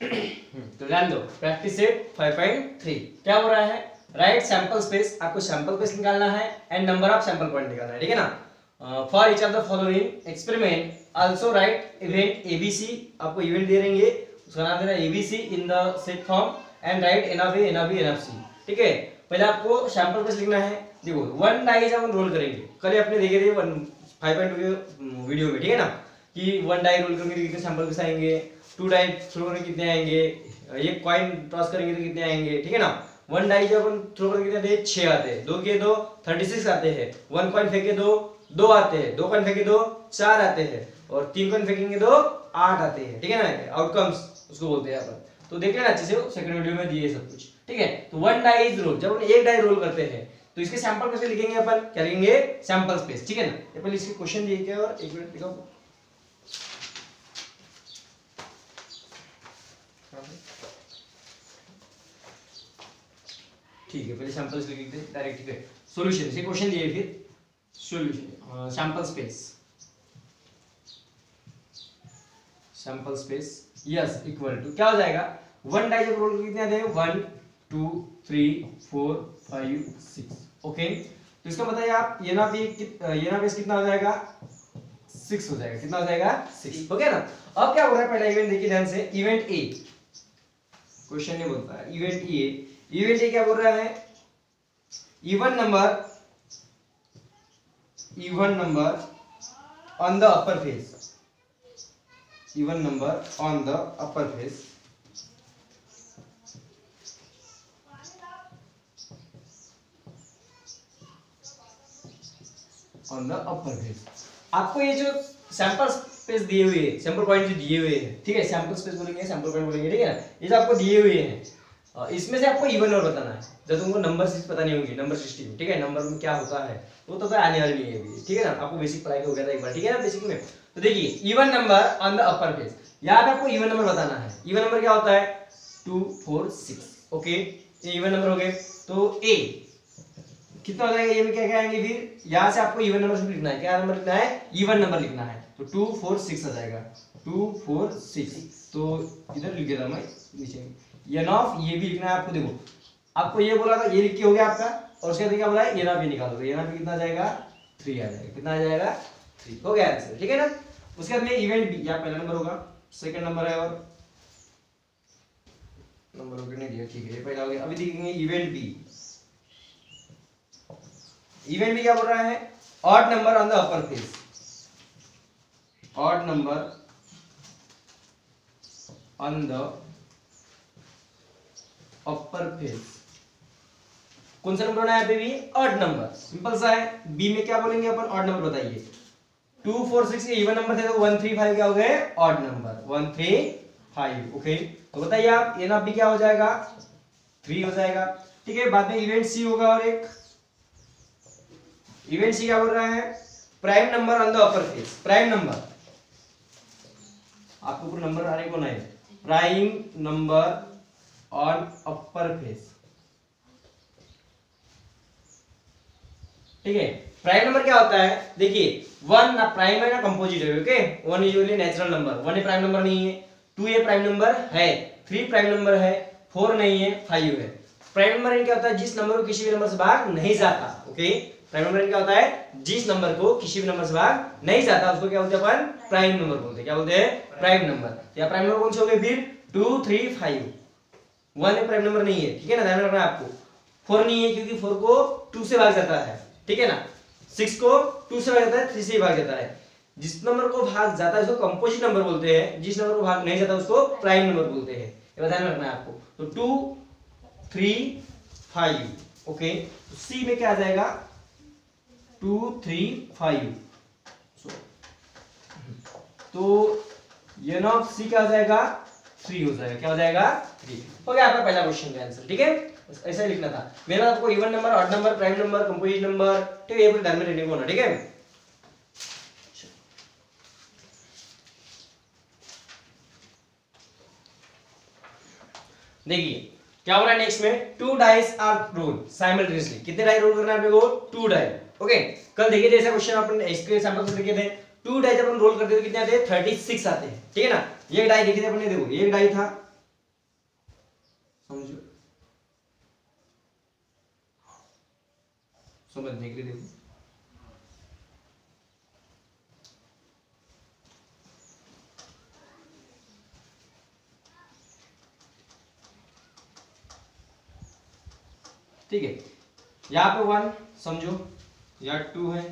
तो ध्यान दो, प्रैक्टिस सेट 5.3 क्या हो रहा है, राइट सैंपल स्पेस, आपको सैंपल स्पेस निकालना है and number of sample point निकालना है, ठीक है ना। For each of the following experiment also write event ABC, आपको इवेंट दे देंगे, उसका नाम देना ABC in the set form and write n of A n of B n of C, ठीक है। पहले आपको सैंपल स्पेस लिखना है, देखो वन डाई जब हम रोल करेंगे, कल अपने देखे थे 5.2 वीडियो में, ठीक है ना, कि वन डाई रोल करेंगे कितने सैंपल पीस आएंगे, टू डाई थ्रो करेंगे कितने आएंगे, एक कॉइन टॉस करेंगे तो कितने आएंगे, ठीक है ना। वन डाई जब अपन थ्रो करेंगे कितने आते हैं, 6 आते हैं, 2 के 2 36 आते हैं, वन कॉइन फेंके 2 आते हैं, 2 कॉइन फेंके 2 4 आते हैं, और 3 कॉइन फेंकेंगे 2 8 आते हैं, ठीक है ना। आउटकम्स उसको बोलते हैं अपन, तो देख लेना अच्छे से, सेकंड वीडियो में दिए सब कुछ, ठीक है। तो वन डाई इज रोल, जब अपन एक डाई रोल करते हैं तो इसके सैंपल कैसे लिखेंगे अपन, क्या लिखेंगे, सैंपल स्पेस, ठीक है ना। ये पहले इसके क्वेश्चन दिए क्या, और एक मिनट दिखाओ, ठीक है, पहले सैंपल्स लिख देते डायरेक्ट, ठीक है। सॉल्यूशन, इसके क्वेश्चन दिए, फिर solution, sample space S equal to क्या हो जाएगा, वन डाई जब रोल कितने आते हैं, 1 2 3 4 5 6, ओके। तो इसका बताइए आप, ये ना बेस कितना हो जाएगा, 6 हो जाएगा, कितना हो जाएगा, 6 हो गया ना। अब क्या हो रहा है, पहला इवेंट देखिए ध्यान से, इवेंट ए, क्वेश्चन नहीं बोलता है, इवेंट ए क्या बोल रहा है, even number on the upper face, even number on the upper face on the upper face. आपको ये जो सैंपल स्पेस दिए हुए हैं, सैंपल पॉइंट जो दिए हुए हैं, ठीक है, सैंपल स्पेस बोलेंगे, सैंपल पॉइंट बोलेंगे, ठीक है ना, ये जो आपको दिए हुए हैं, इसमें से आपको इवन और बताना है। जब तुमको नंबर सिस्टम पता नहीं होगी, नंबर सिस्टम, ठीक है, नंबर में क्या होता है वो तो आने वाली नहीं है, ठीक है ना, आपको बेसिक पढ़ाई हो गया था एक बार, ठीक है ना, बेसिक में। तो देखिए even number on the upper face, यहाँ पे आपको इवन नंबर बताना है। इवन नंबर क्या होता है, 2 4 6, ओके, ये इवन नंबर हो गए। तो ए कितना हो जाएगा, ये में क्या क्या आएंगे, फिर यहाँ से आपको इवन नंबर लिखना है, क्या नंबर लिखना है, इवन नंबर लिखना है। तो 2 4 6 आ जाएगा, 2 4 6, तो इधर लिख देता मैं नीचे, एन ऑफ ये भी लिखना है आपको। देखो आपको ये बोला था, ये लिख के हो गया आपका, और उसके बाद क्या बोला है, एन ऑफ ये निकालो, तो एन ऑफ कितना आ जाएगा, 3 आ जाएगा, कितना आ जाएगा, 3 हो गया आंसर, ठीक है ना। उसके बाद में इवेंट बी, यहाँ पहला नंबर होगा, सेकंड नंबर है, और नंबर होकर नहीं दिया, ठीक है, ये पहला हो गया। अभी देखेंगे इवेंट बी, इवेंट भी क्या बोल रहा है, odd number on the upper face, odd number on the upper face, कौन सा नंबर होना है, भी ऑड नंबर, सिंपल सा है। बी में क्या बोलेंगे अपन, ऑड नंबर बताइए, 2 4 6 के इवन नंबर थे, तो 1 3 5 क्या हो गए, ऑड नंबर, 1 3 5, ओके। तो बताइए आप, एन ऑफ बी क्या हो जाएगा, 3 हो जाएगा, ठीक है। बाद में इवेंट सी होगा, और एक इवेंट सी क्या बोल रहा है, prime number on the upper face, prime number, आपको पूरा नंबर आने को नहीं, prime number on upper face, ठीक है। प्राइम नंबर क्या होता है, देखिए 1 ना प्राइम है ना कंपोजिट है, ओके। 1 यूजुअली नेचुरल नंबर, 1 ये प्राइम नंबर नहीं है, 2 ये प्राइम नंबर है, 3 प्राइम नंबर है, 4 नहीं है, 5 है। प्राइम नंबर क्या होता है, जिस नंबर को किसी भी नंबर से भाग नहीं जाता, ओके। प्राइम नंबर क्या होता है, जिस नंबर को किसी भी नंबर से भाग नहीं जाता, उसको क्या बोलते हैं अपन, प्राइम नंबर बोलते हैं, क्या बोलते हैं, प्राइम नंबर। या प्राइम नंबर कौन से हो गए, फिर 2 3 5, 1 प्राइम नंबर नहीं है, ठीक है ना, ध्यान रखना आपको। 4 नहीं है क्योंकि 4 को 2 से भाग जाता है, ठीक है ना। 6 को 2 से भाग जाता है, 3 से भाग जाता है। जिस नंबर को भाग जाता है उसको कंपोजिट नंबर बोलते हैं, जिस नंबर को भाग नहीं जाता उसको प्राइम नंबर बोलते हैं, ये ध्यान रखना है आपको। तो 2 3 5, ओके। सी में क्या आ जाएगा, 2 3 5, तो एन ऑफ सी क्या हो जाएगा, 3 हो जाएगा, क्या हो जाएगा, 3 हो गया आपका पहला क्वेश्चन का आंसर, ठीक है। ऐसा ही लिखना था, मेरा आपको even number, odd number, prime number, composite number, ठीक है, ये पूरे ध्यान में रहने को होना, ठीक है। देखिए क्या हो रहा है नेक्स्ट में, 2 डाइस आर रोल साइमल्टेनियसली, कितने डाई रोल करना है आपको, 2 डाई, ओके। कल देखिए जैसा क्वेश्चन अपन इसके सैंपल से देखे थे, 2 डाई जब अपन रोल करते थे कितने आते हैं, 36 आते हैं, ठीक है ना। ये डाई देखे थे अपने, देखो एक डाई था, समझो, समझने के लिए देखो। ठीक है, यहाँ पे 1 समझो, यहाँ 2 है,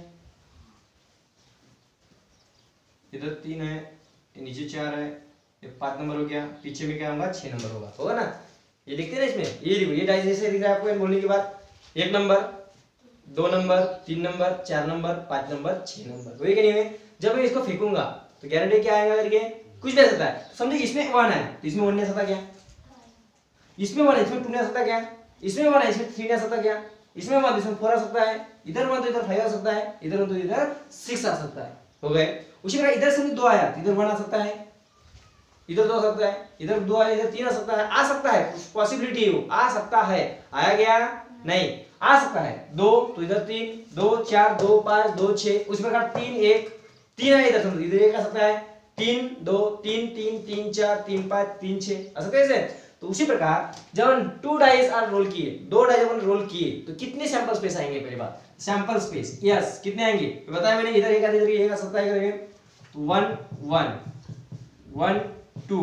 इधर 3 है, नीचे 4 है, ये 5 नंबर हो गया, पीछे में क्या होगा 6 नंबर होगा ना। ये दिखते हैं ना इसमें, ये देखो, ये डाइस जैसे दिख रहा है आपको बोलने के बाद। 1 number, 2 number, 3 number, 4 number, 5 number, 6 number, हुए कि नहीं हुए। जब मैं इसको फेंकूंगा तो गारंटी क्या आएगा करके, कुछ भी आ सकता है। समझिए इसमें 1 है तो इसमें 1 नहीं आ सकता क्या, इसमें 1 है इसमें 2 नहीं आ सकता क्या, इसमें 1 है इसमें 3 नहीं आ सकता क्या, इसमें 1 इसमें 4 आ सकता है, इधर 1 तो इधर 5 आ सकता है, इधर 1 तो इधर 6 आ सकता है, हो गए। उसी प्रकार इधर से 2 आया तो इधर 1 आ सकता है, इधर 2 आ सकता है, इधर 2 आया इधर 3 आ सकता है, पॉसिबिलिटी है, वो आ सकता है। आया गया नहीं, आ सकता है। 2 तो इधर 3, 2 4, 2 5, 2 6, उस प्रकार 3 1, 3 है इधर, समझो इधर 1 आ सकता है, 3 2 3 3 3 4 3 5 3 6 आ सकता है ऐसे। तो उसी प्रकार जब हम 2 डाइस आर रोल किए, 2 डाइस जब हम रोल किए तो कितने सैंपल स्पेस आएंगे, पहली बात सैंपल स्पेस, यस कितने आएंगे तो बताया मैंने, इधर 1 आ इधर 1 आ सकता है करके, 1 1 1 2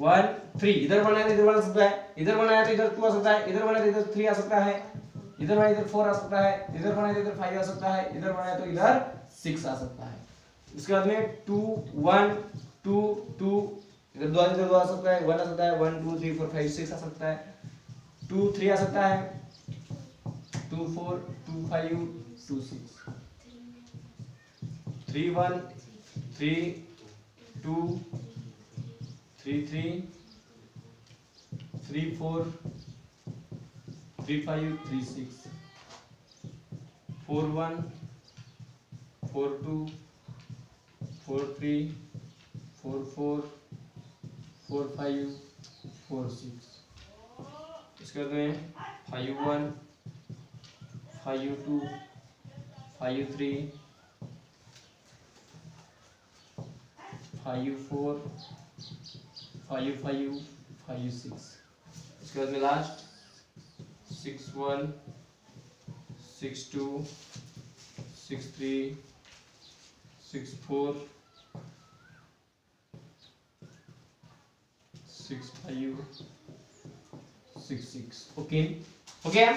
1 3, इधर 1 है तो इधर 1 आ सकता है, इधर 1 आया तो इधर 2 आ सकता है, इधर 1 है तो इधर 3 आ सकता है, इधर 1 है तो इधर 4 आ सकता है, इधर 1 है तो इधर 5 आ सकता है, इधर 1 है तो इधर 6 आ सकता है। इसके बाद में 2 1 2 2, इधर 2 इधर 2 आ सकता है, 1 आ सकता है, 1 2 3 4 5 6 आ सकता है, 2 3 आ सकता है, 2 4 2 5 2 6, 3 1 3 2 3 3 3 4 3 5 3 6, 4 1 4 2 4 3 4 4 4 5 4 6, इसके बाद में 5 1 5 2 5 3 5 4 5 5 5 6, इसके बाद में लास्ट 6 1 6 2 6 3 6 4 6 5 6 6, ओके हो गया,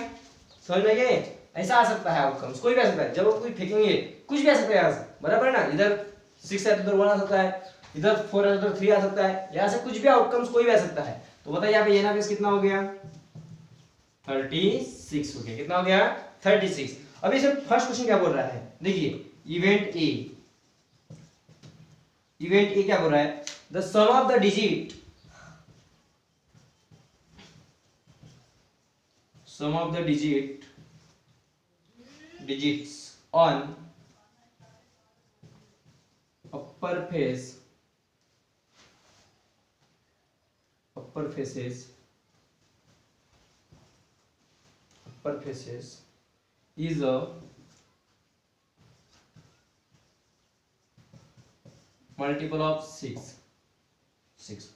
समझ में गए। ऐसा आ सकता है आउटकम्स, कोई भी आ सकता है, जब कोई फेंकेंगे कुछ भी आ सकता है यहाँ से, बराबर है ना। इधर 6 है तो इधर 1 आ सकता है, इधर 4 है तो इधर 3 आ सकता है, यहाँ से कुछ भी आउटकम्स कोई भी आ सकता है। तो बताइए यहाँ पे एन कितना हो गया, 36 हो गया, कितना हो गया 36। अभी इसमें फर्स्ट क्वेश्चन क्या बोल रहा है, देखिए इवेंट ए क्या बोल रहा है, the sum of the digit sum of the digits on upper faces is a multiple of 6,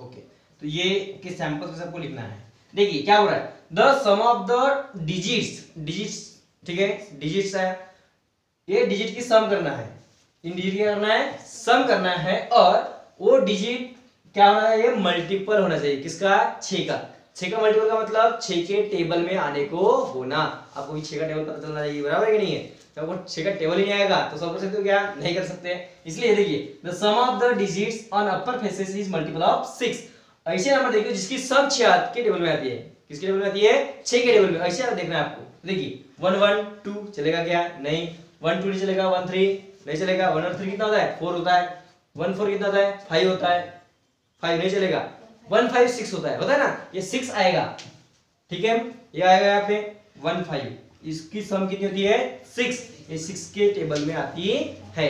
okay. तो ये के सैंपल से सबको लिखना है। देखिए क्या हो रहा है, the sum of the digits, ठीक है डिजिट्स है, ये डिजिट की सम करना है, इन डिजिट क्या करना है, सम करना है, और वो डिजिट क्या होना चाहिए, मल्टीपल होना चाहिए, किसका 6 का। 6 का मल्टीपल का मतलब 6 के टेबल में आने को होना। आपको भी 6 का टेबल पता चलना चाहिए, बराबर है कि नहीं है। जब वो 6 का टेबल ही नहीं आएगा तो सब कर सकते हो क्या, नहीं कर सकते। इसलिए देखिए the sum of the digits on upper faces is multiple of 6। ऐसे नंबर देखिए जिसकी सम 6 के टेबल में आती है, किसके टेबल में आती है, 6 के टेबल में। ऐसे देखना है आपको, देखिए 1 1 2 चलेगा क्या, नहीं। 1 2 नहीं चलेगा, 1 3 नहीं चलेगा, 1 और 3 कितना होता है, 4 होता है। 1 4 कितना होता है, 5 होता है, 5 नहीं चलेगा। 1 5 6 होता है ना, ये 6 आएगा, ठीक है। ये आएगा यहाँ पे 1 5, इसकी सम कितनी होती है 6, ये 6 के टेबल में आती है।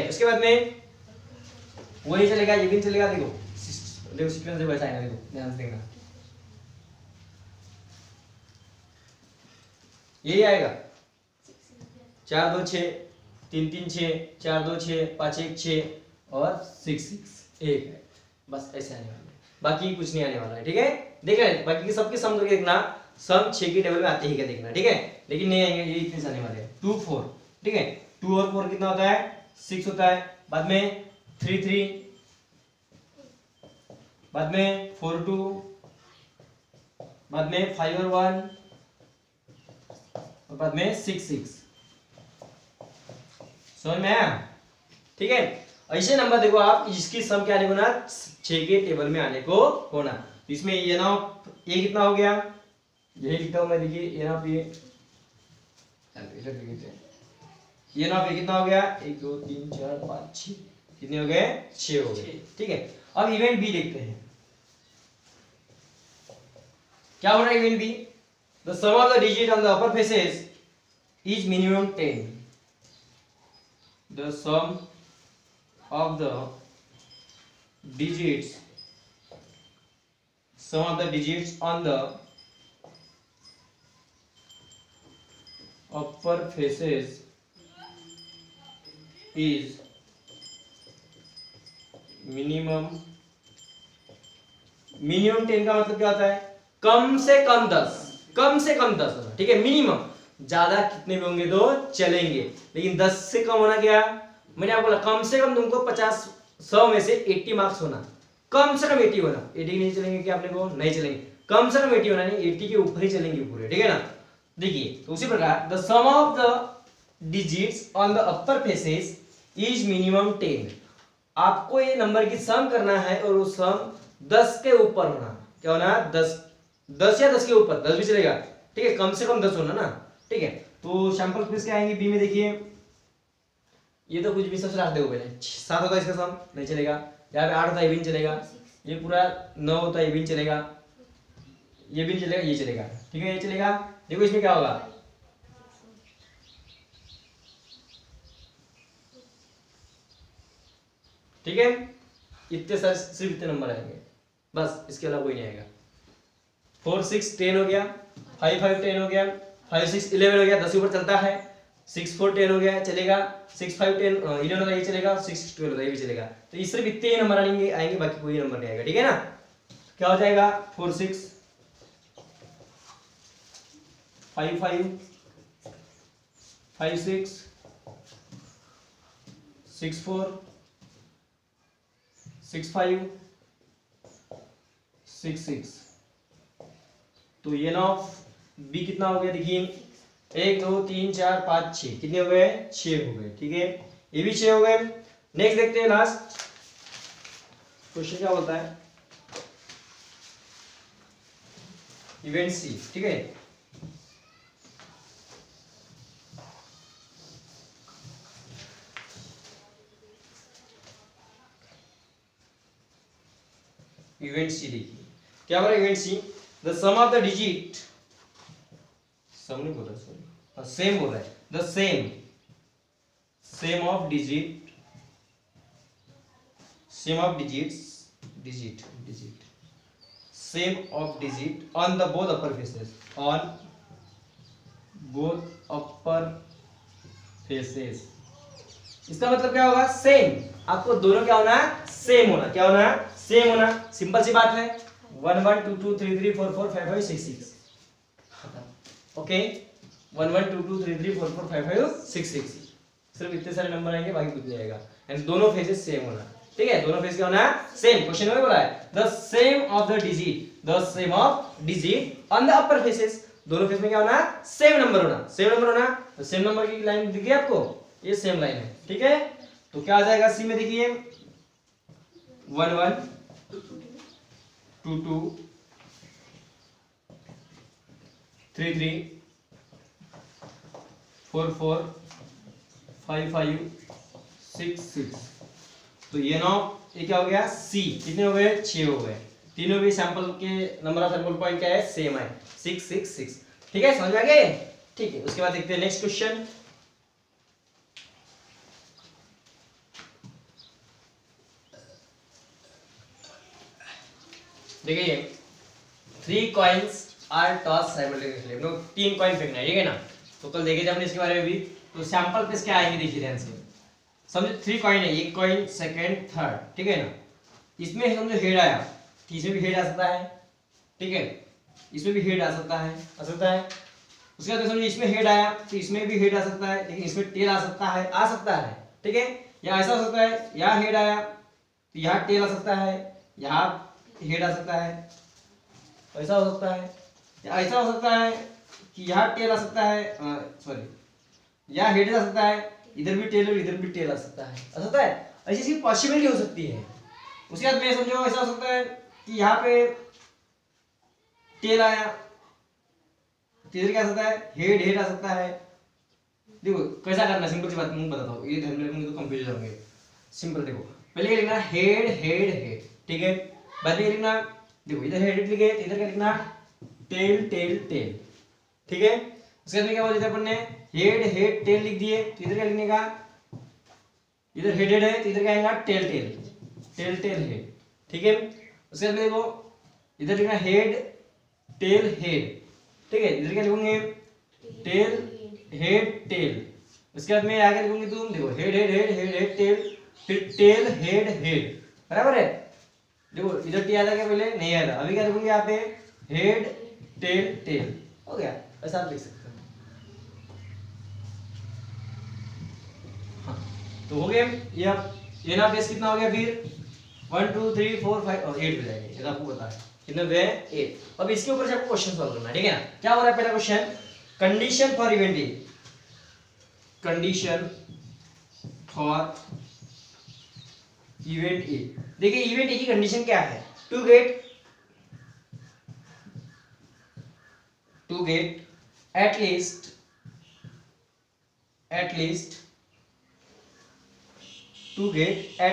उसके बाद में वो नहीं चलेगा, ये भी नहीं चलेगा। देखो सीक्वेंस देखो ऐसा आएगा, देखो ध्यान से देखना, यही आएगा 4 2 6 3 3 6 4 2 6 5 1 6 और 6 6 1 है, बस ऐसे आने वाला है। बाकी कुछ नहीं आने वाला है, ठीक है। देख रहे हैं, बाकी के सबके सम करके देखना, सम 6 की टेबल में आते ही क्या देखना, ठीक है। लेकिन नहीं आएंगे, ये इतने आने वाले हैं 2 4, ठीक है। 2 और 4 कितना होता है 6 होता है, बाद में 3 3, बाद में 4 2, बाद में 5 और 1, और बाद में 6 6। समझ में आया, ठीक है। ऐसे नंबर देखो आप, इसकी सम क्या आने को ना 6 के टेबल में आने को होना। इसमें ये ना ये कितना हो गया, यही लिखता हूं मैं, देखिए ये ना ये ना कितना हो गया 1 2 3 4 5 6, कितने हो गए 6 हो गए, ठीक है। अब इवेंट बी देखते हैं, क्या हो रहा है event B. The sum of the digit on the upper faces is minimum 10। The sum of the digits, sum of the digits on the upper faces is minimum 10 का मतलब क्या होता है, कम से कम 10, कम से कम 10 होना, ठीक है। मिनिमम, ज्यादा कितने भी होंगे तो चलेंगे, लेकिन 10 से कम होना क्या, मैंने आपको बोला कम से कम तुमको 50 100 में से 80 मार्क्स होना, कम से कम 80 होना। 80 नहीं चलेंगे क्या अपने को, नहीं चलेंगे, कम से कम 80 होना, नहीं 80 के ऊपर ही चलेंगे पूरे, ठीक है ना। देखिए तो उसी प्रकार the sum of the digits on the upper faces is minimum 10। आपको ये नंबर की सम करना है और वो सम 10 के ऊपर होना, क्या होना 10 या 10 के ऊपर, 10 भी चलेगा, ठीक है, कम से कम 10 होना ना, ठीक है। तो सैंपल क्विज क्या आएंगे बी में, देखिए ये तो कुछ भी सबसे लास्ट देखो, पहले 7 होता है इसका सम, नहीं चलेगा। यहाँ पे 8 होता है, ये भी नहीं चलेगा। ये पूरा 9 होता है, ये भी नहीं चलेगा, ये भी नहीं चलेगा, ये चलेगा, ठीक है, ये चलेगा। देखो इसमें क्या होगा, ठीक है, इतने सारे सिर्फ इतने नंबर आएंगे बस, इसके अलावा कोई नहीं आएगा। 4 6 10 हो गया, 5 5 10 हो गया, 5 6 11 हो गया, 10 ऊपर चलता है, 6 4 10 हो गया, चलेगा। 6 5 10 11 होता है, ये चलेगा। 6 12 होता है, ये भी चलेगा। तो इस सिर्फ इतने ही नंबर आएंगे, बाकी कोई नंबर नहीं आएगा, ठीक है ना। क्या हो जाएगा 4 6 5 5 5 6 6 4 6 5 6 6। तो ये ना बी कितना हो गया, देखिए 1 2 3 4 5 6, कितने हो गए 6 हो गए, ठीक है, ये भी 6 हो गए। नेक्स्ट देखते हैं, लास्ट क्वेश्चन क्या बोलता है, इवेंट सी, ठीक है। इवेंट सी देखिए क्या बोला, event C the sum of the digit, sum नहीं बोल रहा, सॉरी सेम बोल रहा है, the same of digit, same of digits, digit same of digit on the both upper faces, on both upper faces. इसका मतलब क्या होगा, सेम, आपको दोनों क्या होना है, सेम होना, क्या होना है, सेम होना। सिंपल सी बात है, 1 1 2 2 3 3 4 4 5 5 6 6, ओके, 1 1 2 2 3 3 4 4 5 5 6 6, सिर्फ इतने सारे नंबर आएंगे, बाकी कुछ नहीं आएगा। एंड दोनों फेसेस सेम होना, ठीक है, दोनों फेस क्या होना है, सेम। क्वेश्चन में बोला है the same of the digit on the upper faces, दोनों फेस में क्या होना है, सेम नंबर होना, सेम नंबर होना। तो सेम नंबर की लाइन दिख गई आपको, ये सेम लाइन है, ठीक है। तो क्या आ जाएगा सी में, देखिए 1 1 2 2 3 3 4 4 5 5 6 6। तो ये ना ये क्या हो गया, सी, कितने हो गए 6 हो गए, तीनों भी सैंपल के नंबर ऑफ सैंपल पॉइंट क्या है, सेम है 6 6 6, ठीक है, समझ में आ गए, ठीक है। उसके बाद देखते हैं नेक्स्ट क्वेश्चन, देखिए 3 कॉइन्स आर टॉस साइमल्टेनियसली, हम लोग 3 कॉइन फेंकना है, ठीक है ना। तो कल देखे थे हमने इसके बारे में भी। तो सैंपल पे क्या आएंगे देखिए ध्यान से, समझो 3 कॉइन है, एक कॉइन सेकंड थर्ड, ठीक है ना। इसमें समझो हेड आया, इसमें भी हेड आ सकता है, ठीक है, इसमें भी हेड आ सकता है, उसके बाद समझो इसमें हेड आया तो इसमें भी हेड आ सकता है, लेकिन इसमें टेल आ सकता है, ठीक है। या ऐसा हो सकता है, यहाँ हेड आया तो यहाँ टेल आ सकता है, यहाँ हेड आ सकता है, ऐसा हो सकता है। या ऐसा हो सकता है कि यहाँ टेल आ सकता है, सॉरी यहाँ हेड आ सकता है, इधर भी टेल और इधर भी टेल आ सकता है, ऐसी इसकी पॉसिबिलिटी हो सकती है। उसके बाद में समझो ऐसा हो सकता है कि यहाँ पे टेल आया, इधर क्या आ सकता है, हेड आ सकता है। देखो कैसा करना है, सिंपल सी बात मैं बताता हूँ, ये ध्यान में रखोगे तो कंफ्यूज होंगे। सिंपल देखो, पहले क्या लिखना, हेड, ठीक है। बाद में लिखना, देखो इधर हेड लिखे, इधर क्या लिखना, टेल, ठीक है। उसके बाद में क्या बोला था अपन ने, हेड टेल लिख दिए, तो इधर क्या लिखने का, इधर हेड है तो इधर क्या आएगा, टेल हेड, ठीक है। उसके बाद में देखो इधर लिखना हेड टेल हेड, ठीक है। इधर क्या लिखोगे, टेल। उसके बाद में आगे लिखोगे तुम, देखो हेड टेल, फिर टेल हेड, बराबर है। देखो इधर टी आया था क्या, पहले नहीं आया था, अभी क्या लिखोगे यहाँ पे, हेड टेल, हो गया। ऐसा आप लिख सकते हो। हाँ तो हो गया ये ना बेस कितना हो गया, फिर 1 2 3 4 5 और 8 हो जाएंगे, ये तो आपको पता है कितने हुए, 8। अब इसके ऊपर से आपको क्वेश्चन सॉल्व करना है, ठीक है ना। क्या हो रहा है पहला question, condition for event A, condition for event A. देखिए इवेंट ए की कंडीशन क्या है, to get at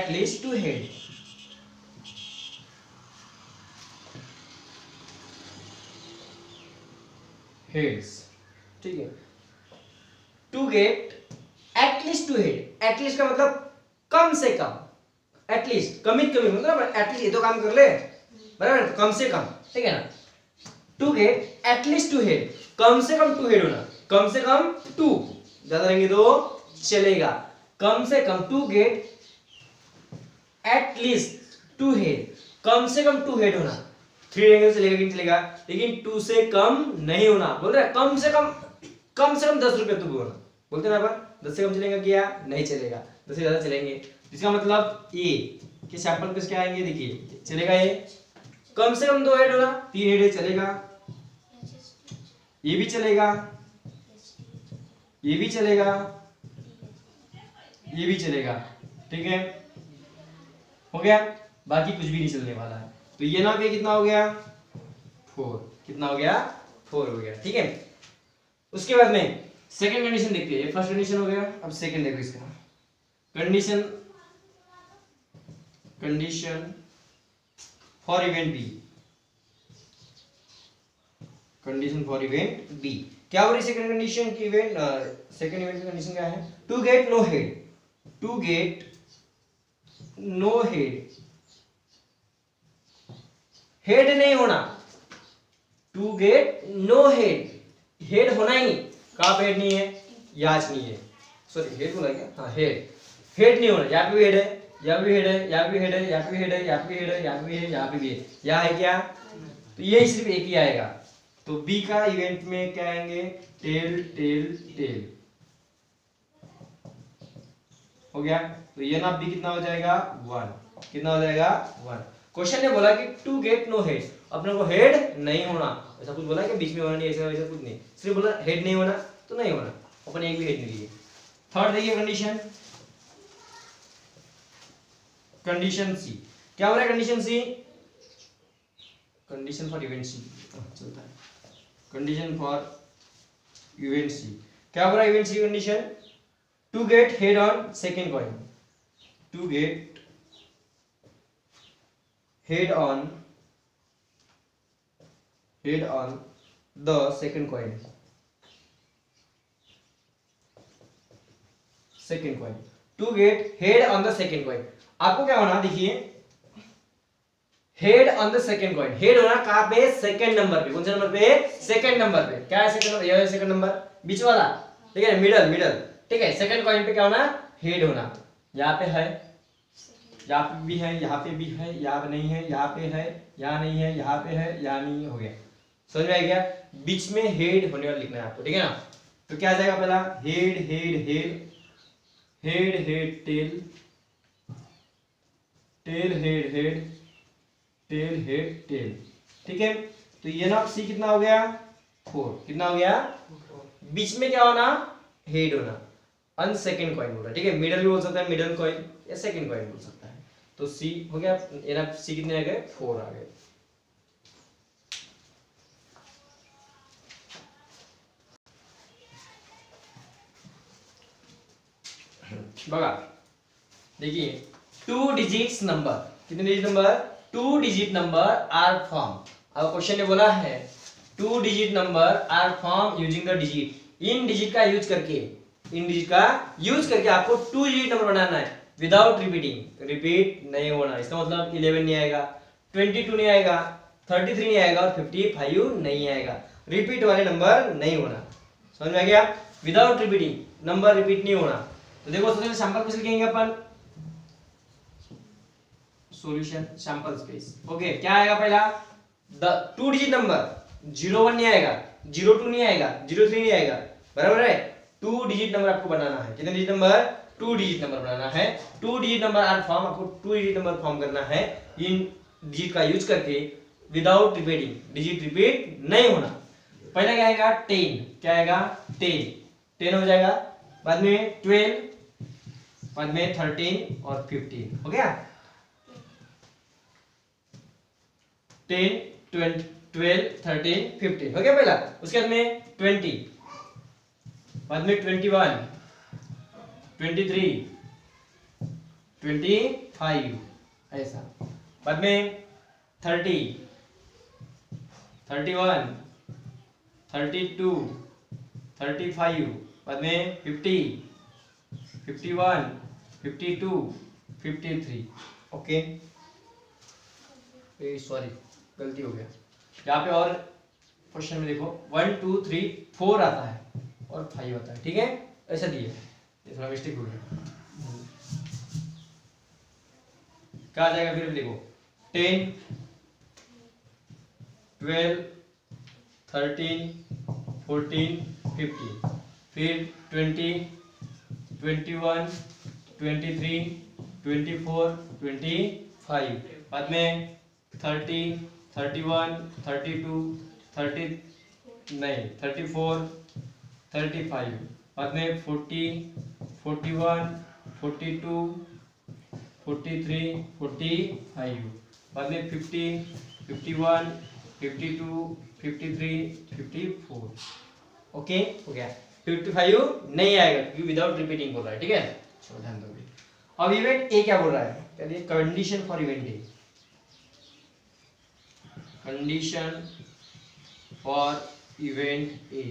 least two heads, ठीक है। To get at least two head, at least का मतलब कम से कम, एटलीस्ट कमित कमी मतलब एटलीस्ट ये तो काम कर ले, बराबर, कम से कम, ठीक है ना। To get at least two head, कम से कम टू हेड होना, कम से कम टू, ज्यादा रहेंगे तो चलेगा, कम से कम to get at least two head, कम से कम टू हेड होना। 3 रहेंगे तो चलेगा कि नहीं चलेगा, लेकिन 2 से कम नहीं होना, बोल रहे कम से कम 10 रुपए तू बोलना, बोलते ना अपन 10 से कम चलेगा क्या, नहीं चलेगा, 10 से ज्यादा चलेंगे। इसका मतलब ए के सैंपल पे क्या आएंगे, देखिए चलेगा ये, कम से कम 2 हेड होना, 3 हेड चलेगा, ये भी चलेगा, ये भी चलेगा, ये भी चलेगा, ठीक है, हो गया। बाकी कुछ भी नहीं चलने वाला है। तो ये ना पे कितना हो गया, 4, कितना हो गया, 4 हो गया, ठीक है। उसके बाद में सेकंड कंडीशन देखते हैं, फर्स्ट कंडीशन हो गया, अब सेकंड देखो इसका condition for event B, condition for event B क्या हो रही है सेकंड कंडीशन की, इवेंट सेकंड इवेंट की कंडीशन क्या है, to get no head, to get no head, head नहीं होना, to get no head, head होना ही नहीं, कहां पे हेड नहीं है, याच नहीं है, सॉरी हेड बोला क्या, हाँ हेड नहीं होना, यहाँ पे भी हेड है, यहाँ भी हेड है, यहाँ भी हेड है, यहाँ भी हेड है, यहाँ भी हेड है, यहाँ भी है, यहाँ पे भी है, यहाँ है क्या, तो ये सिर्फ एक ही आएगा। तो बी का इवेंट में क्या आएंगे, टेल हो गया। तो ये ना बी कितना हो जाएगा, 1, कितना हो जाएगा, 1। क्वेश्चन ने बोला कि टू गेट नो हेड, अपने को हेड नहीं होना, ऐसा कुछ बोला कि बीच में होना नहीं, ऐसा वैसा कुछ नहीं, सिर्फ बोला हेड नहीं होना तो नहीं होना, अपन एक भी हेड नहीं लिए। थर्ड देखिए कंडीशन सी, क्या हो रहा है condition C, condition for event C चलता है, कंडीशन फॉर इवेंट सी क्या हो रहा है, event C condition, to get head on second coin, to get head on the second coin, to get head on the second coin, आपको क्या होना, देखिए head on the second coin, head होना कहां पे, सेकंड नंबर पे, कौन से नंबर पे, सेकंड नंबर पे, क्या है सेकंड नंबर, ये सेकंड नंबर बीच वाला, ठीक है, मिडल, ठीक है, सेकंड कॉइन पे क्या होना, हेड होना, यहाँ पे है यहाँ पे भी है, यहाँ पे भी है, यहाँ पे नहीं है, यहाँ पे है, यहाँ नहीं है, यहाँ पे है, यहाँ नहीं है, हो गया। समझ में आ गया। बीच में हेड होने वाला लिखना है आपको, ठीक है ना। तो क्या आ जाएगा पहला, head head head, head head tail, tail head head, tail head tail, ठीक है। तो ये ना सी कितना हो गया 4, कितना हो गया, बीच में क्या होना, हेड होना, अन सेकंड कॉइन बोल रहा है, ठीक है। मिडल भी बोल सकता है, मिडल कॉइन या सेकंड कॉइन बोल सकता है। तो सी हो गया, ये ना सी कितने आ गए, 4 आ गए। बघा देखिए 2 डिजिट्स नंबर, कितने digit number, 2 digit number are form. अब क्वेश्चन ने बोला है 2 digit number are form using the digit, इन डिजिट का यूज करके, इन डिजिट का यूज करके आपको 2 डिजिट नंबर बनाना है विदाउट रिपीटिंग, रिपीट नहीं होना। इसका मतलब 11 नहीं आएगा, 22 नहीं आएगा, 33 नहीं आएगा और 55 नहीं आएगा। रिपीट वाले नंबर नहीं होना, समझ में आ गया। विदाउट रिपीटिंग, नंबर रिपीट नहीं होना। तो देखो सबसे पहले सैंपल स्पेस लिखेंगे अपन, सॉल्यूशन सैंपल स्पेस। ओके क्या आएगा पहला, द 2 डिजिट नंबर 01 नहीं आएगा, 02 नहीं आएगा, 03 नहीं आएगा, बराबर है। 2 डिजिट नंबर आपको बनाना है, कितने डिजिट नंबर, 2 डिजिट नंबर बनाना है। 2 डिजिट नंबर आर फॉर्म, आपको 2 डिजिट नंबर फॉर्म करना है इन डिजिट का यूज करके विदाउट रिपीटिंग, डिजिट रिपीट नहीं होना। पहला क्या आएगा 10, क्या आएगा 10 हो जाएगा, बाद में 12, बाद में 13 और 15 हो गया। 10 12 13 15 हो गया पहला। उसके बाद में 20, बाद में 21 23 25 ऐसा, बाद में 30 31 32 35, बाद में 50 51 52 53। ओके सॉरी गलती हो गया, यहाँ पे और क्वेश्चन में देखो 1 2 3 4 आता है और 5 आता है, ठीक है, ऐसा दिए, ये थोड़ा मिस्टेक हो गया। क्या आ जाएगा फिर देखो 10 12 13 14 15, फिर 20 21 23 24 25, बाद में 30 31 32 30 नहीं 34 35, बाद में 40 41 42 43 45, बाद में 50 51 52 53 54। ओके हो गया। 55 नहीं आएगा क्योंकि विदाउट रिपीटिंग बोल रहा है, ठीक है। चलो ध्यान दो। अब इवेंट ए क्या बोल रहा है, कहते हैं condition for event A, condition for event ए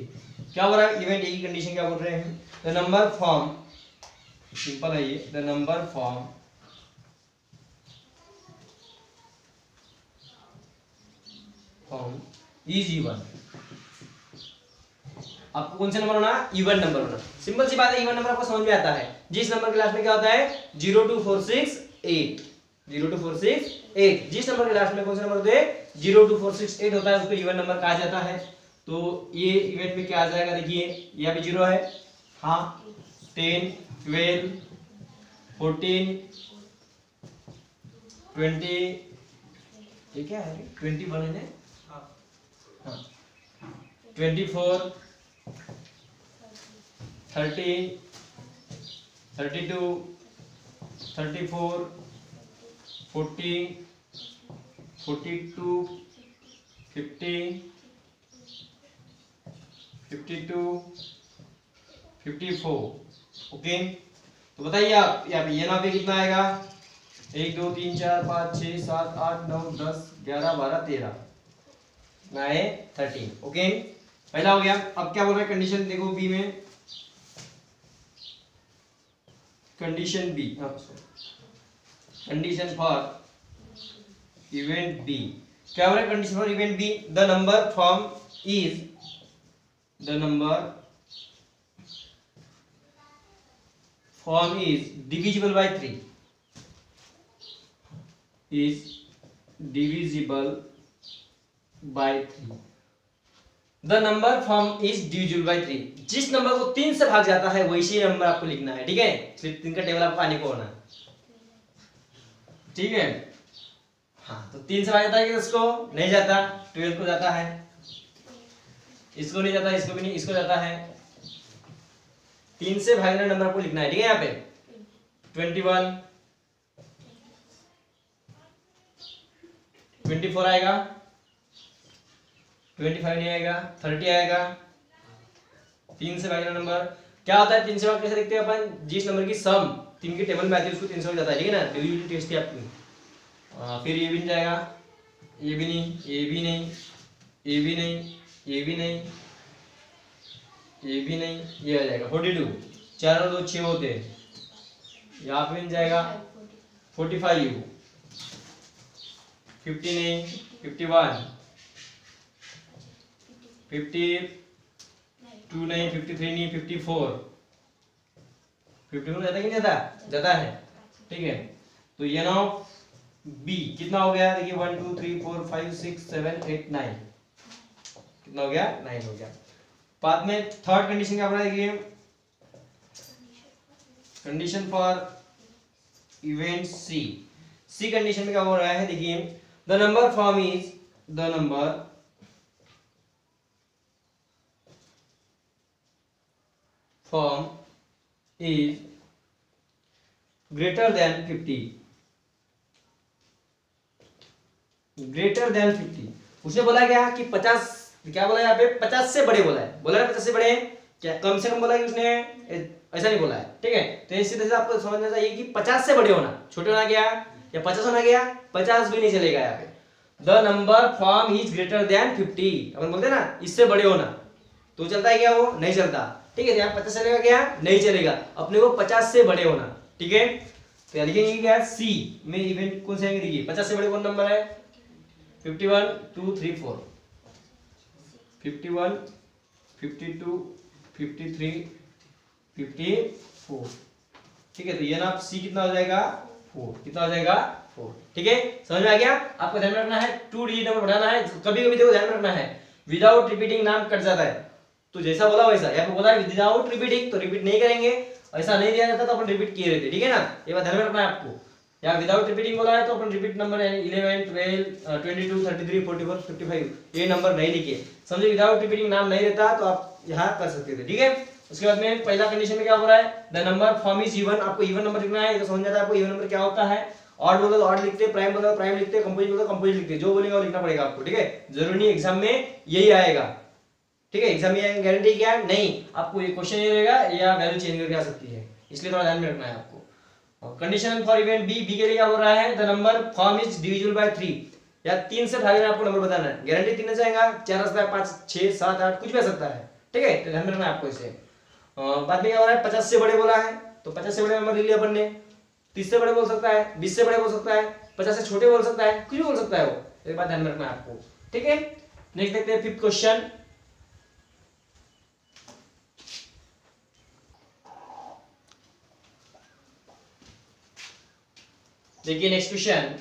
क्या बोल रहा है, इवेंट ए की कंडीशन क्या बोल रहे हैं, द नंबर फॉर्म, सिंपल है ये, the number form is even. आपको कौन सा नंबर होना, इवन नंबर होना। सिंपल सी बात है, इवन नंबर आपको समझ में आता है, जिस नंबर के लास्ट में क्या होता है 0 2 4 6 8, 0 2 4 6 8, जिस नंबर के लास्ट में कौन सा नंबर होता है 0 2 4 6 8 होता है, उसको इवन नंबर कहा जाता है। तो ये इवेंट में क्या आ जाएगा, देखिए यहाँ पे 0 है, हाँ 10 12 14 20, ये क्या है 21 है ना, हाँ 24 30 32 34 40 42 50 52 54। ओके तो बताइए आप यहाँ पे, ये ना पे कितना आएगा 1 2 3 4 5 6 7 8 9 10 11 12 13 9 13। ओके पहला हो गया। अब क्या बोल रहा है कंडीशन, देखो बी में condition B, condition for event B क्या बोल रहा है, condition for event B the number form is, the number form is divisible by 3, is divisible by 3। The number form is divisible by 3। जिस number को 3 से भाग जाता है वैसे नंबर आपको लिखना है, ठीक है। सिर्फ 3 का टेबल आपको आने को होना, ठीक है। हाँ, तो 3 से भाग जाता है कि इसको नहीं जाता, 12 को जाता है, इसको नहीं जाता, इसको भी नहीं, इसको जाता है। 3 से भागने नंबर आपको लिखना है, ठीक है। यहाँ पे 21, 24 आएगा, 25 नहीं आएगा, 30 आएगा। 3 से भागना नंबर क्या होता है? 3 से भाग कैसे लिखते हैं अपन? जिस नंबर की सम 3 के टेबल में आती है उसको 3 से भाग जाता है, ठीक है ना। डिविजिबिलिटी टेस्ट थी आपकी। फिर ये भी नहीं जाएगा, ये भी नहीं, ये भी नहीं, ये भी नहीं, ये भी नहीं, ये भी नहीं, ये आ जाएगा 42। 4 और 2 6 होते हैं, यहाँ पे नहीं जाएगा। 45, 50 नहीं, 51, 52 नहीं, 53 नहीं, 54। 54 जाता है कि नहीं जाता? जाता है, ठीक है। तो ये ना बी कितना हो गया? देखिए 1 2 3 4 5 6 7 8 9, कितना हो गया? 9 हो गया। बाद में थर्ड कंडीशन क्या बोला? देखिए condition for event C. C condition में क्या हो रहा है? देखिए the number form is, the number form is greater than 50, greater than 50। उसने बोला क्या कि 50, क्या बोला यहाँ पे? 50 से बड़े बोला है, बोला है 50 से बड़े, क्या कम से कम बोला कि उसने? ऐसा नहीं बोला है, ठीक है। तो इसी तरह से आपको समझना चाहिए कि 50 से बड़े होना, छोटे होना गया या 50 होना गया, 50 भी नहीं चलेगा यहाँ पे। The number form is greater than 50, अपन बोलते हैं ना इससे बड़े होना, तो चलता है क्या? वो नहीं चलता, ठीक है। यहाँ 50 चलेगा क्या? नहीं चलेगा, अपने को 50 से बड़े होना, ठीक है। तो यहाँ लिखेंगे क्या? सी में इवेंट कौन से आएंगे? देखिए 50 से बड़े कौन नंबर है? 51 2 3 4, 51 52 53 54, ठीक है। तो ये ना सी कितना हो जाएगा? 4, कितना हो जाएगा? 4, ठीक है। समझ में आ गया? आपको ध्यान में रखना है 2 डिजिट नंबर बढ़ाना है। कभी कभी देखो ध्यान में रखना है, विदाउट रिपीटिंग नाम कट जाता है, तो जैसा बोला वैसा। यहाँ पे बोला है विदाउट रिपीटिंग, तो रिपीट नहीं करेंगे, ऐसा नहीं दिया जाता तो अपन रिपीट किए रहते, ठीक है ना। ये बात ध्यान में रखना है आपको। या विदाउट रिपीटिंग बोला है तो अपन रिपीट नंबर 11 12 22 33 44 55 ये नंबर नहीं लिखे। समझे? विदाउट रिपीटिंग नाम नहीं रहता तो आप यहाँ कर सकते थे, ठीक है। उसके बाद में पहला कंडीशन में क्या हो रहा है? The number form is even. आपको इवन नंबर लिखना है, तो समझ जाता है आपको इवन नंबर क्या होता है। ऑड बोलो तो ऑड लिखते, प्राइम बोलो तो प्राइम लिखते, कंपोजिट बोलो तो कंपोजिट लिखते, जो बोलेगा वो लिखना पड़ेगा आपको, ठीक है। जरूरी नहीं एग्जाम में यही आएगा, ठीक है। एग्जाम में गारंटी क्या है? नहीं, आपको ये क्वेश्चन ये रहेगा या वैल्यू चेंज करके आ सकती है, इसलिए थोड़ा ध्यान में रखना है आपको। Condition for event B, B के लिए क्या बोल रहा है? The number form is divisible by 3, या 3 से भागने आपको नंबर बताना है। गारंटी 3 से आएगा, 4 से 5 6 7 8 कुछ भी आ सकता है, ठीक है। तो ध्यान में रखना है आपको इसे। बाद में क्या हो रहा है? 50 से बड़े बोला है, तो 50 से बड़े नंबर ले लिया अपन ने। 30 से बड़े बोल सकता है, 20 से बड़े बोल सकता है, 50 से छोटे बोल सकता है, कुछ भी बोल सकता है वो, एक बात ध्यान में रखना है आपको, ठीक है। नेक्स्ट देखते हैं फिफ्थ क्वेश्चन। देखिए next question,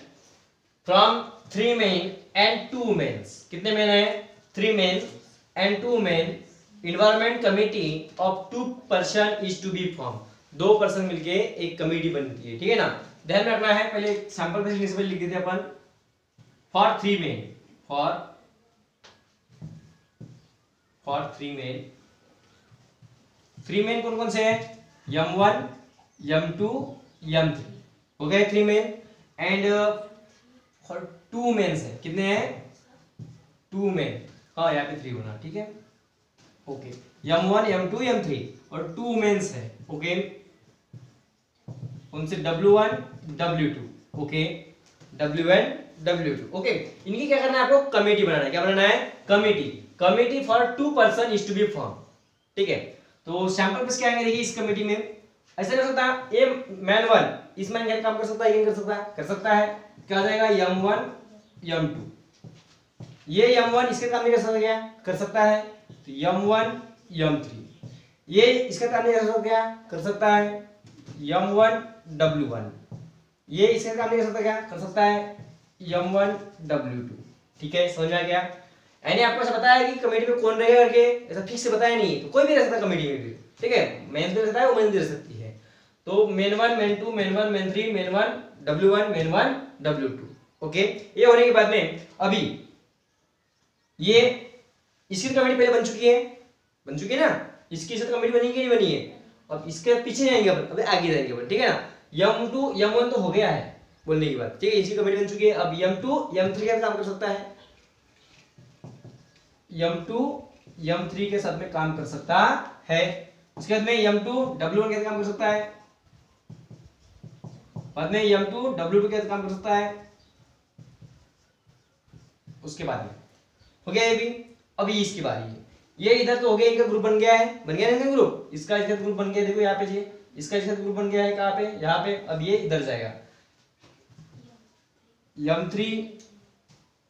from 3 men and 2 mens. कितने मेन है? 3 men and 2 men. Environment committee of 2 person is to be form. 2 person मिलके एक कमिटी बनती है, ठीक है ना। ध्यान में रखना है, पहले सैंपल पे लिख देते हैं अपन। For 3 men, for 3 men. 3 men कौन कौन से हैं? M1 M2 M3 हो गए 3 मेन। एंड 2 मेन्स है, कितने हैं? 2 मेन, हाँ यहाँ पे 3 होना, ठीक है, ओके। M1 M2 M3 और 2 मेन्स है, ओके। उनसे W1 W2, okay, W1 W2, okay. इनकी क्या करना है आपको? कमेटी बनाना है। क्या बनाना है? Committee. Committee for 2 person is to be form, ठीक है। तो सैंपल पीस क्या आएंगे देखिए इस कमेटी में। ऐसे कर सकता है ये मैन 1 इस मैन का काम कर सकता है, ये कर सकता है, कर सकता है। क्या आ जाएगा? M1 M2। ये M1 इसके काम नहीं कर सकता क्या? कर सकता है। तो M1 M3। ये इसका काम नहीं कर सकता क्या? कर सकता है। M1 W1। ये इसका काम नहीं कर सकता क्या? कर सकता है। M1 W2। ठीक है, समझ में आ गया। यानी आपको ऐसा बताया कि कमेटी में कौन रहेगा करके, ऐसा फिक्स से बताया नहीं, तो कोई भी रह सकता कमेटी में भी। ठीक है, मेंस भी रह सकता है, वुमेन भी रह सकती है। तो main 1 main 2 main 1 main 3 main 1 W1 main 1 W2। Okay, ये होने के बाद में अभी ये इसकी कमेटी पहले बन चुकी है ना, इसकी साथ कमेटी बनी कि नहीं बनी है। अब इसके पीछे जाएंगे अपन, अभी आगे जाएंगे अपन। ठीक है ना, M2 M1 तो हो गया है बोलने की बात। ठीक है, इसकी कमेटी बन चुकी है। अब M2 M3 के साथ काम कर सकता है, M2 M3 के साथ में काम कर सकता है। उसके बाद में M2 W1 के साथ काम कर सकता है, बाद में M2 W2 के साथ काम कर सकता है। उसके बाद में हो गया ये भी। अभी इसकी बारी है। ये इधर तो हो गया, इनका ग्रुप बन गया है, बन गया ना ग्रुप, इसका इसका ग्रुप बन गया। देखो यहाँ पे जी, इसका इसका ग्रुप बन गया है कहाँ पे, यहाँ पे। अब ये इधर जाएगा, M3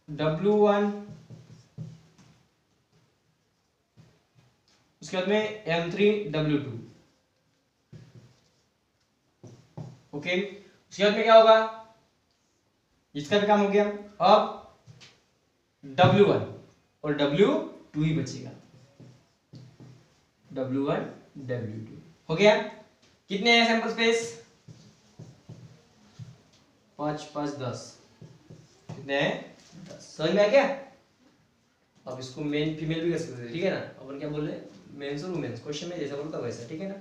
W1, उसके बाद में M3 W2। ओके, उसके बाद में क्या होगा, इसका भी काम हो गया। अब W1 और W2 ही बचेगा, W1 W2 हो गया। कितने हैं सैंपल स्पेस, 5 5 10, कितने हैं 10। समझ में आ गया। अब इसको मेन फीमेल भी कर सकते हैं। ठीक है ना, अपन क्या बोल रहे हैं, मेंस और वुमेन्स, क्वेश्चन में जैसा बोलता वैसा। ठीक है ना।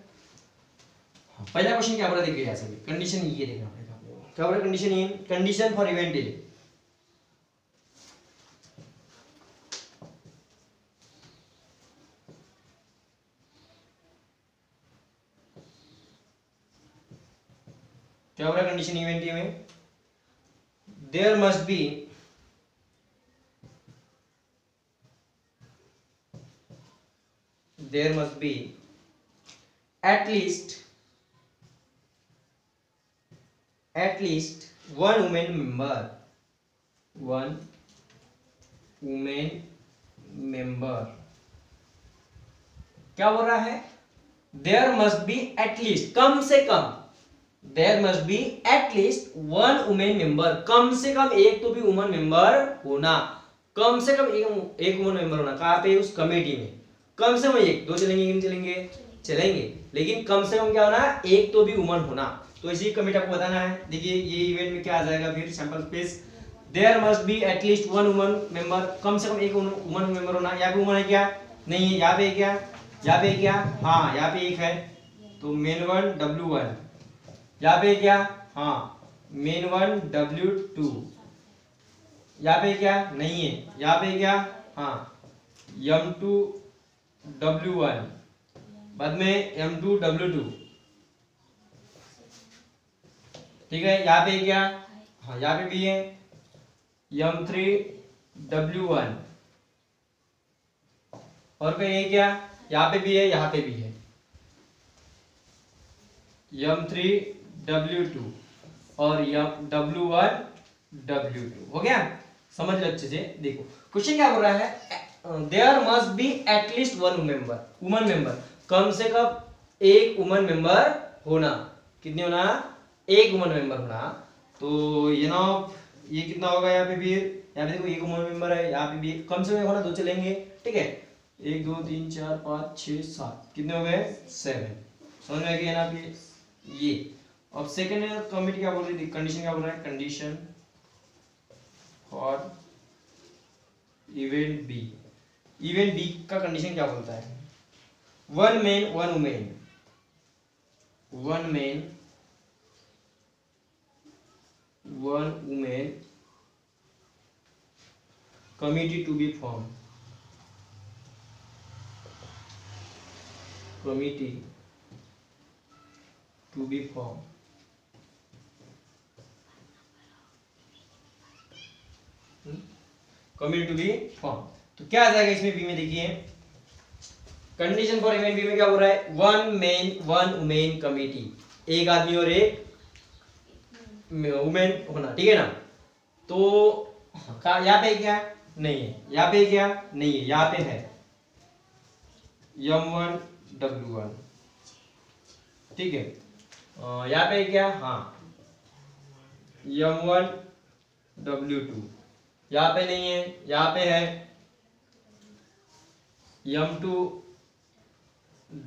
हाँ, पहला क्वेश्चन क्या बोला देखिए, ऐसे कंडीशन ये देखना पड़ेगा आपको। क्या बोला कंडीशन ये, कंडीशन फॉर इवेंट डिले। क्या बोला कंडीशन इवेंट डिले में, there must be at least one woman member। क्या बोल रहा है, देयर मस्ट बी एटलीस्ट, कम से कम, there must be at least one women member, कम से कम एक तो भी वुमन मेंबर होना, कम से कम एक वुमन मेंबर होना। कहाँ पे, उस कमेटी में। कम से कम एक, दो चलेंगे कि नहीं चलेंगे, चलेंगे, लेकिन कम से कम क्या होना, एक तो भी वुमन होना। तो इसी कमेटी आपको बताना है। देखिए ये इवेंट में क्या आ जाएगा फिर, sample space, there must be at least one woman member, कम से कम एक वुमन मेंबर होना। यहाँ पे वुमन है क्या, नहीं है। यहाँ पे क्या, यहाँ पे क्या, हाँ यहाँ पे एक है, तो मेन 1 W1। यहाँ पे क्या, हाँ मेन 1 W2। यहाँ पे क्या, नहीं है। यहाँ पे क्या, हाँ M2 W1, बाद में M2 W2। ठीक है, यहाँ पे क्या, हाँ यहाँ पे भी है M3 W1, और कहीं क्या, यहाँ पे भी है, यहाँ पे भी है M3 W2 और W1 W2। हो गया, समझ लो अच्छे से। देखो क्वेश्चन क्या बोल रहा है, there must be at least one woman member, कम से कम एक वुमन मेंबर होना। कितनी होना, एक वुमन मेंबर होना। तो ये ना, ये कितना होगा, यहाँ पे भी, यहाँ पे देखो एक वुमन मेंबर है, यहाँ पे भी कम से कम होना, दो चलेंगे। ठीक है, 1 2 3 4 5 6 7, कितने हो गए, 7। समझ में आ गया ना आप ये। अब सेकंड कमिटी क्या बोल रही थी, कंडीशन क्या बोल रहा है, condition for event B. Event B का कंडीशन क्या बोलता है, one man one women, one man one women committee to be form, committee to be form. Committee to be form, तो क्या आ जाएगा इसमें बी में, देखिए कंडीशन फॉर इवेंट बी में क्या हो रहा है, one man one women committee, एक आदमी और एक वुमेन होना। ठीक है ना। तो यहाँ पे क्या नहीं है, यहाँ पे क्या नहीं है, यहाँ पे है M1 W1। ठीक है, यहाँ पे क्या, हाँ M1 W2, यहाँ पे नहीं है, यहाँ पे है M2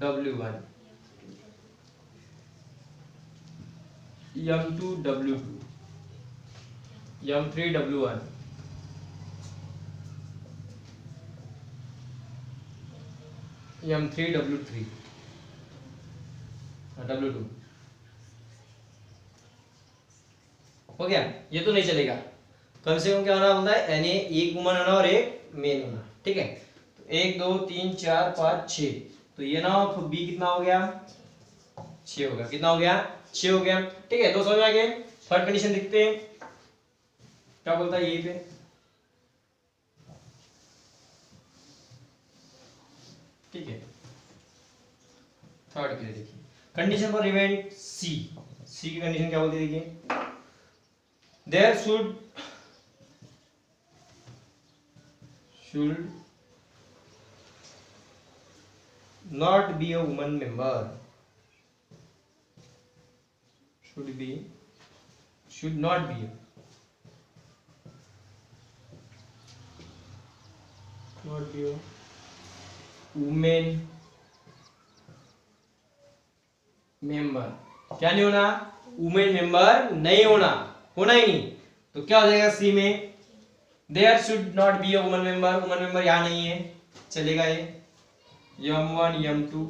W1, M2 W2, M3 W1, M3 W3, W2 हो गया। ये तो नहीं चलेगा, कम से कम क्या होना बोलता है, यानी एक वुमन होना और एक मेन होना, ठीक है। तो 1 2 3 4 5 6, तो ये ना बी कितना हो गया, 6 हो गया। कितना हो गया, 6 हो गया, ठीक है। दो समझ में आ गए। थर्ड कंडीशन देखते हैं क्या बोलता है यही पे, ठीक है। थर्ड के लिए देखिए condition for event C, C की कंडीशन क्या बोलती है देखिए, there should not be a woman member, should not be a woman member। क्या नहीं होना, वुमेन मेंबर नहीं होना, होना ही नहीं। तो क्या हो जाएगा सी में, there should not be a woman member, woman member यहाँ नहीं है, चलेगा ये M1 M2,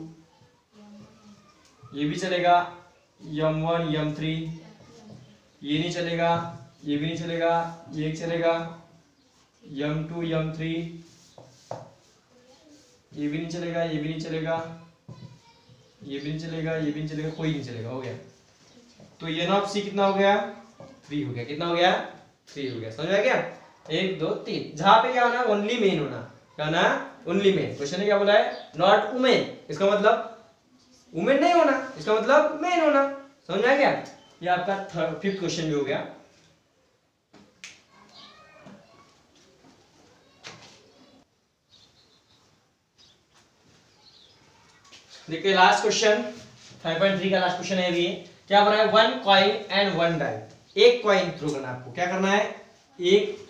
ये भी चलेगा M1 M3, ये नहीं चलेगा, ये भी नहीं चलेगा, ये चलेगा M2 M3, ये भी नहीं चलेगा, ये भी नहीं चलेगा, ये भी नहीं चलेगा, ये भी नहीं चलेगा, कोई नहीं चलेगा। हो गया। तो ये ना सी कितना हो गया, 3 हो गया। कितना हो गया, 3 हो गया। समझ में आ गया। 1 2 3, जहां पे क्या होना, ओनली मेन होना, क्या होना, ओनली मेन। क्वेश्चन ने क्या बोला है, नॉट वुमेन, इसका मतलब वुमेन नहीं होना, इसका मतलब मेन होना। समझ में आ गया। ये आपका फिफ्थ क्वेश्चन भी हो गया। देखते हैं लास्ट क्वेश्चन 5.3 का लास्ट क्वेश्चन है ये। क्या बना है, 1 कॉइन एंड 1 डाई। एक कॉइन थ्रो करना है आपको, क्या करना है, एक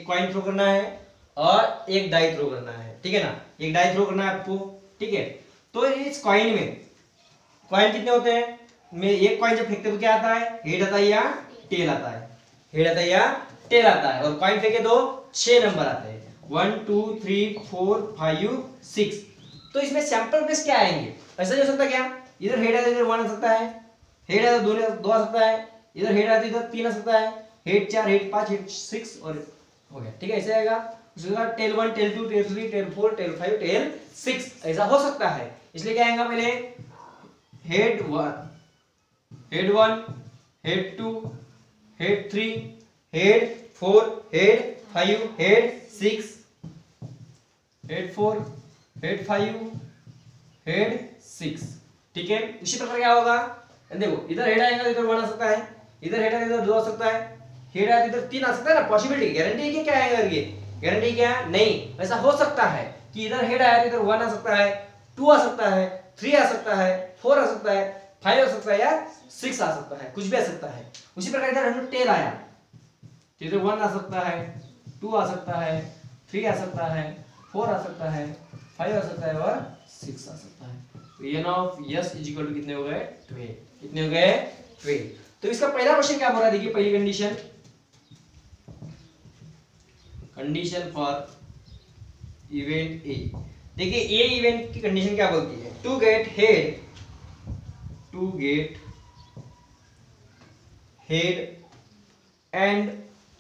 कॉइन थ्रो करना है और एक डाई थ्रो करना है, ठीक है ना। एक डाई थ्रो करना है आपको, ठीक है। तो इस कॉइन में कॉइन कितने होते हैं, में एक कॉइन जब फेंकते तो क्या आता है, हेड आता है या टेल आता है, हेड आता है या टेल आता है। और कॉइन फेंके तो 6 नंबर आते हैं, 1 2 3 4 5 6। तो इसमें सैंपल प्लेस क्या आएंगे, ऐसा नहीं हो सकता क्या, इधर हेड है इधर 1 आ सकता है, हेड है तो 2 आ सकता है, इधर हेड है तो इधर 3 आ सकता है, हेड 4 हेड 5 हेड 6 और हो गया, ठीक है। ऐसे आएगा। उसके बाद tail 1 tail 2 tail 3 tail 4 tail 5 tail 6 ऐसा हो सकता है। इसलिए क्या आएगा, पहले head 1 head 2 head 3 head 4 head 5 head 6 head 4 head 5 head 6, ठीक है। इसी प्रकार क्या होगा, देखो इधर हेड आएगा इधर 1 आ सकता है, इधर हेड आएगा इधर 2 आ सकता है, हेड आएगा इधर 3 आ सकता है ना। पॉसिबिलिटी, गारंटी है क्या आएगा, ये गारंटी क्या है, नहीं। ऐसा हो सकता है कि इधर हेड आया तो इधर 1 आ सकता है, 2 आ सकता है, 3 आ सकता है, 4 आ सकता है, 5 आ सकता है या 6 आ सकता है, कुछ भी आ सकता है। उसी प्रकार इधर हम टेल आया तो इधर 1 आ सकता है, 2 आ सकता है, 3 आ सकता है, 4 आ सकता है, 5 आ सकता है और 6 आ सकता है। तो n of s equal to कितने हो गए, 12। कितने हो गए, 12। तो इसका पहला क्वेश्चन क्या बोल रहा है, देखिए पहली condition, condition for event A. देखिए ए इवेंट की कंडीशन क्या बोलती है, to get head and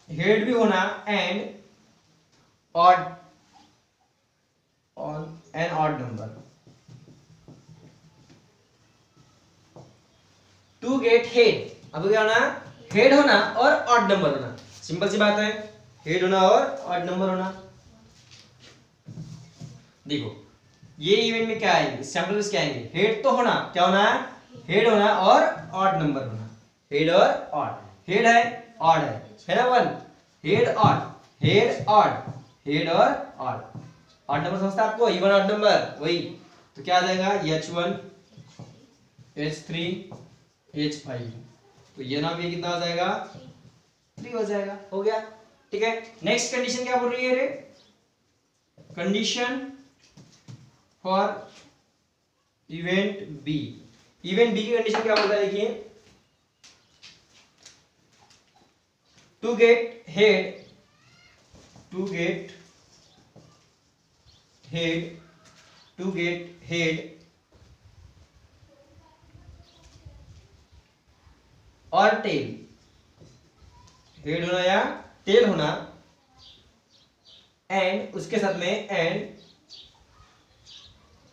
head भी होना and odd on an odd number, to get head. अब क्या होना, हेड होना और ऑड नंबर होना, सिंपल सी बात है, हेड होना और ऑड नंबर होना। देखो ये इवेंट में क्या आएंगे, सैंपल्स क्या आएंगे, हेड तो होना, क्या होना है, हेड होना और ऑड नंबर होना, हेड और ऑड, हेड है ऑड है ना, 1 head odd head odd head और ऑड, ऑड नंबर समझता है आपको, इवन ऑड नंबर वही। तो क्या आ जाएगा, H1 H3 H5। तो ये ना भी कितना आ जाएगा, 3 हो जाएगा, हो गया। ठीक है, नेक्स्ट कंडीशन क्या बोल रही है रे? Condition for event B. Event B की कंडीशन क्या बोलता है देखिए, टू गेट हेड और टेल, हेड होना या टेल होना, एंड उसके साथ में एंड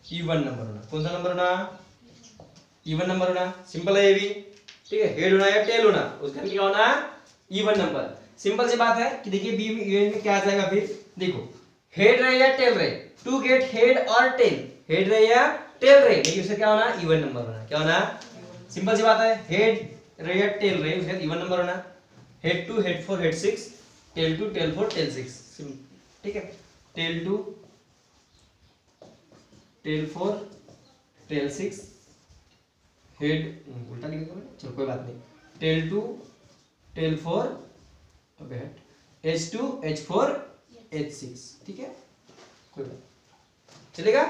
इवन नंबर होना। कौन सा नंबर होना? इवन नंबर होना। सिंपल है ये भी। ठीक है, हेड होना या टेल होना, उसका क्या होना? Even number. सिंपल सी बात है कि देखिए बी में इवेंट में क्या आ जाएगा फिर, देखो हेड रहे या टेल रहे, टू गेट हेड और टेल, हेड रहे या टेल रहे, लेकिन उससे क्या होना? इवन नंबर होना। क्या होना? सिंपल सी बात है, हेड रहे या टेल रहे, उसका इवन नंबर होना। Head 2 head 4 head 6, tail 2 tail 4 tail 6। ठीक है, टेल 2 टेल 4 टेल 6, हेड उल्टा लिख दिया मैंने, चलो कोई बात नहीं, tell 2 tail 4 H2 H4 H6। ठीक है, कोई बात चलेगा,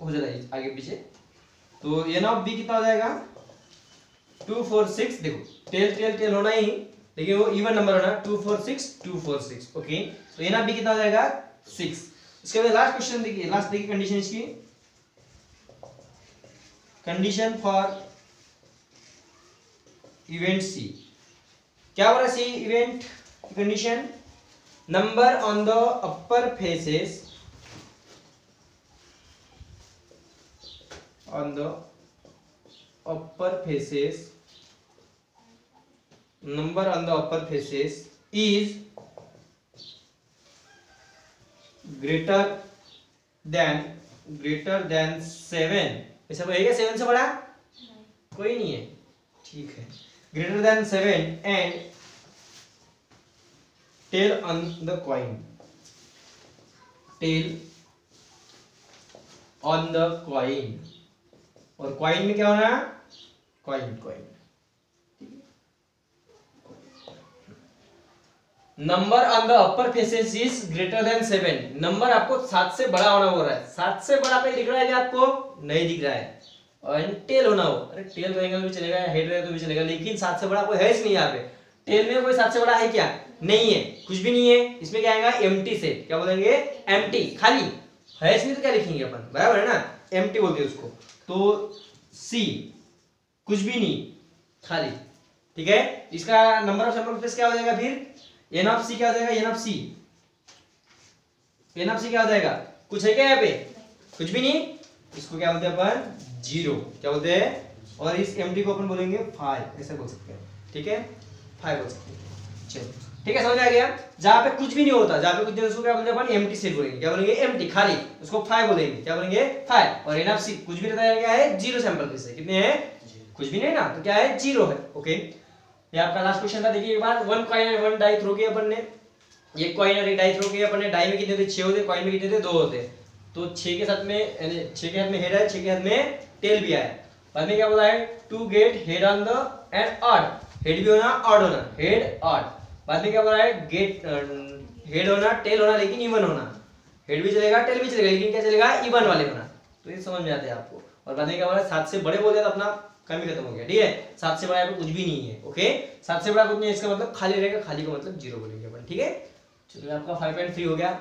हो जाएगा आगे पीछे। तो एन ऑफ बी कितना हो जाएगा? 2 4 6। देखो टेल टेल टेल होना ही, लेकिन वो इवन नंबर होना, 2 4 6 2 4 6। ओके, तो एन ऑफ बी कितना हो जाएगा? 6। इसके बाद लास्ट क्वेश्चन देखिए, लास्ट देखिए कंडीशन इसकी, कंडीशन फॉर इवेंट सी। क्या बोला C event condition? Number on the upper faces is greater than 7। ऐसा कोई है क्या 7 से बड़ा? कोई नहीं है, ठीक है। Greater than 7 and tail on the coin, और कॉइन में क्या होना? Coin. Number on the upper faces is greater than 7। Number आपको 7 से बड़ा होना हो रहा है, 7 से बड़ा पे दिख रहा है क्या आपको? नहीं दिख रहा है। और टेल होना हो, अरे टेल रहेगा तो भी चलेगा, हेड रहेगा तो भी चलेगा, लेकिन 7 से बड़ा कोई है नहीं यहाँ पे। टेल में कोई 7 से बड़ा है क्या? नहीं है, कुछ भी नहीं है। इसमें क्या आएगा? Empty set. क्या बोलेंगे? एम्प्टी, खाली है इसमें, तो क्या लिखेंगे अपन? बराबर है ना, एम्प्टी बोलते हैं उसको। तो सी कुछ भी नहीं, खाली। ठीक है, इसका नंबर ऑफ सैंपल स्पेस क्या हो जाएगा फिर? एन ऑफ सी क्या हो जाएगा? एन ऑफ सी क्या हो जाएगा? कुछ है क्या यहाँ पे? कुछ भी नहीं। इसको क्या बोलते हैं अपन? 0। क्या बोलते हैं? और इस एम्प्टी को अपन बोलेंगे 5, ऐसा बोल सकते हैं। ठीक है, 5 बोल सकते हैं। चलो ठीक है, समझ में आ गया। जहां पे कुछ भी नहीं होता, जहां पे कुछ नहीं होता, उसको क्या बोलते हैं अपन? एम्प्टी सेट बोलेंगे। क्या बोलेंगे? एम्प्टी, खाली, उसको 5 बोलेंगे। क्या बोलेंगे? 5। और एन ऑफ सी कुछ भी रहता है, क्या है? 0 सैंपल स्पेस है। कितने हैं? कुछ भी नहीं ना, तो क्या है? 0 है। ओके, ये आपका लास्ट क्वेश्चन था। देखिए एक बार, 1 कॉइन एंड 1 डाई थ्रो किया अपन ने, एक कॉइन और एक डाई थ्रो किया अपन ने। डाई में कितने थे? 6 होते, कॉइन में कितने थे? 2 होते। तो 6 के साथ में, यानी 6 के हाथ में हेड है, 6 के हाथ में टेल भी आया। बाद में क्या बोला है? To get head on the and odd, head भी होना, ऑड होना, हेड ऑड। बाद में क्या बोला है? गेट हेड होना, टेल होना, लेकिन इवन होना। हेड भी चलेगा, टेल भी चलेगा, लेकिन क्या चलेगा? इवन वाले होना। तो ये समझ में आता है आपको। और बाद में क्या बोला? 7 से बड़े बोल दिया तो अपना काम ही खत्म हो गया। ठीक है, 7 से बड़ा कुछ भी नहीं है। ओके, 7 से बड़ा कुछ नहीं है, इसका मतलब खाली रहेगा, खाली का मतलब 0 बोलेंगे अपन। ठीक है, चलिए आपका 5.3 हो गया।